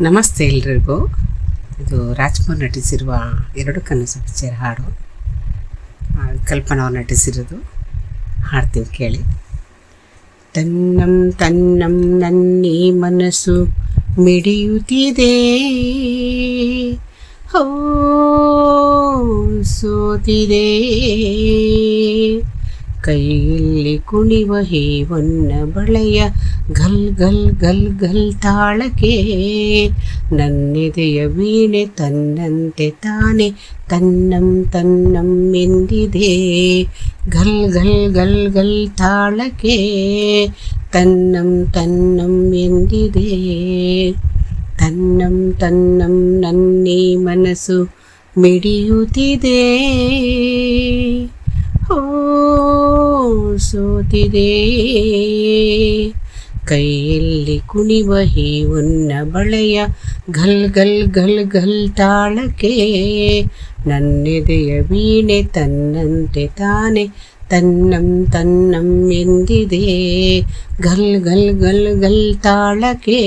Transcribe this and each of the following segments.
ನಮಸ್ತೆ ಎಲ್ರಿಗೂ. ಇದು ರಾಜ್ಕುಮಾರ್ ನಟಿಸಿರುವ ಎರಡು ಕನಸು ಪಿಕ್ಚರ್ ಹಾಡು. ಕಲ್ಪನಾ ಅವ್ರು ನಟಿಸಿರೋದು. ಹಾಡ್ತೀವಿ ಕೇಳಿ. ತನ್ನಂ ತನ್ನಂ ನನ್ನಿ ಮನಸ್ಸು ಮಿಡಿಯುತ್ತಿದೆ, ಹೋ ಸೋತಿದೆ, ಕೈಯಲ್ಲಿ ಕುಣಿವ ಹೇವನ್ನ ಬಳೆಯ ಗಲ್ ಗಲ್ ಗಲ್ ಗಲ್ ತಾಳಕ್ಕೆ, ನನ್ನೆದೆಯ ವೀಣೆ ತನ್ನಂತೆ ತಾನೆ ತನ್ನಂ ತನ್ನಂ ಎಂದಿದೆ. ಗಲ್ ಗಲ್ ಗಲ್ ಗಲ್ ತಾಳಕ್ಕೆ ತನ್ನಂ ತನ್ನಂ ಎಂದಿದೆ. ತನ್ನಂ ತನ್ನಂ ನನ್ನಿ ಮನಸ್ಸು ಮಿಡಿಯುತ್ತಿದೆ, ಓ ಸೋತಿದೆ, ಕೈಯಲ್ಲಿ ಕುಣಿವ ಹೀವನ್ನ ಬಳೆಯ ಗಲ್ ಗಲ್ ಗಲ್ ಗಲ್ ತಾಳಕ್ಕೆ, ನನ್ನೆದೆಯ ವೀಣೆ ತನ್ನಂತೆ ತಾನೆ ತನ್ನಂ ತನ್ನಂ ಎಂದಿದೆ. ಗಲ್ ಗಲ್ ಗಲ್ ಗಲ್ ತಾಳಕ್ಕೆ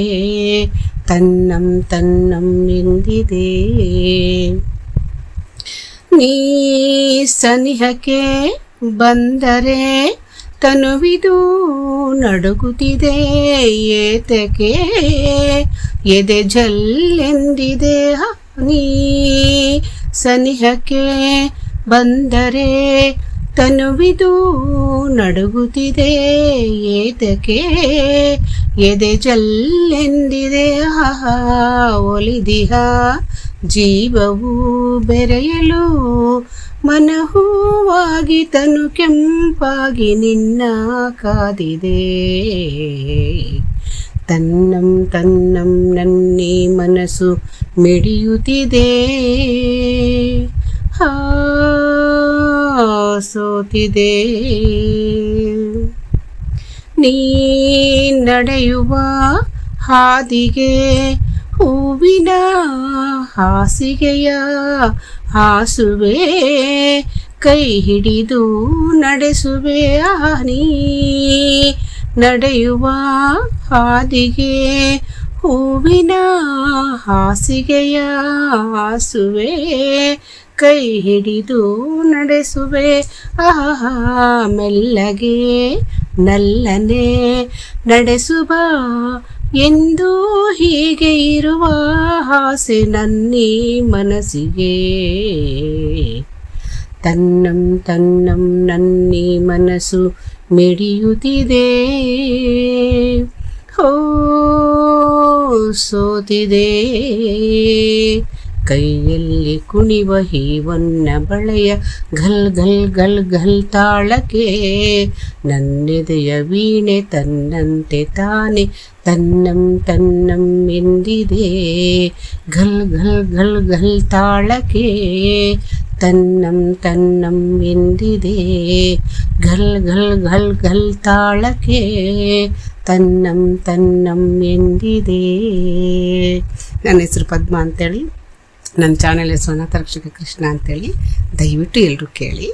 ತನ್ನಂ ತನ್ನಂ ಎಂದಿದೆ. ನೀ ಸನಿಹಕ್ಕೆ ಬಂದರೆ ತನುವಿದು ನಡುಗುತ್ತಿದೆ, ಏತಕ್ಕೆ ಎದೆ ಜಲ್ಲೆಂದಿದೆ. ನೀ ಸನಿಹಕ್ಕೆ ಬಂದರೆ ತನುವಿದು ನಡುಗುತ್ತಿದೆ, ಏತಕ್ಕೆ ಎದೆ ಜಲ್ಲೆಂದಿದೆ. ಒಲಿದಿಹ ಜೀವವು ಬೆರೆಯಲು ಮನಹೂವಾಗಿ ತನು ಕೆಂಪಾಗಿ ನಿನ್ನ ಕಾದಿದೆ. ತನ್ನಂ ತನ್ನಂ ನನ್ನಿ ಮನಸ್ಸು ಮಿಡಿಯುತ್ತಿದೆ, ಸೋತಿದೆ. ನೀ ನಡೆಯುವ ಹಾದಿಗೆ ಹೂವಿನ ಹಾಸಿಗೆಯ ಹಾಸುವೆ, ಕೈ ಹಿಡಿದು ನಡೆಸುವೆ. ನೀ ನಡೆಯುವ ಹಾದಿಗೆ ಹೂವಿನ ಹಾಸಿಗೆಯ ಹಾಸುವೆ, ಕೈ ಹಿಡಿದು ನಡೆಸುವೆ. ಮೆಲ್ಲಗೆ ನಲ್ಲನೆ ನಡೆಸುವ ಎಂದು ಹೀಗೆ ಇರುವ ಆಸೆ ನನ್ನಿ ಮನಸ್ಸಿಗೆ. ತನ್ನಂ ತನ್ನಂ ನನ್ನಿ ಮನಸ್ಸು ಮಿಡಿಯುತ್ತಿದೆ, ಹೋ ಸೋತಿದೆ, ಕೈಯಲ್ಲಿ ಕುಣಿವ ಹೀವನ್ನ ಬಳೆಯ ಗಲ್ ಗಲ್ ಗಲ್ ಗಲ್ ತಾಳಕ್ಕೆ, ನನ್ನೆದೆಯ ವೀಣೆ ತನ್ನಂತೆ ತಾನೆ ತನ್ನಂ ತನ್ನಂ ಎಂದಿದೆ. ಗಲ್ ಗಲ್ ಗಲ್ ಗಲ್ ತಾಳಕ್ಕೆ ತನ್ನಂ ತನ್ನಂ ಎಂದಿದೆ. ಗಲ್ ಗಲ್ ಗಲ್ ಗಲ್ ತಾಳಕ್ಕೆ ತನ್ನಂ ತನ್ನಂ ಎಂದಿದೆ. ನನ್ನ ಹೆಸರು ಪದ್ಮ ಅಂತೇಳಿ, ನನ್ನ ಚಾನೆಲ್ ಹೆಸರು ಅನಾಥ ರಕ್ಷಕ ಕೃಷ್ಣ ಅಂತೇಳಿ. ದಯವಿಟ್ಟು ಎಲ್ಲರೂ ಕೇಳಿ.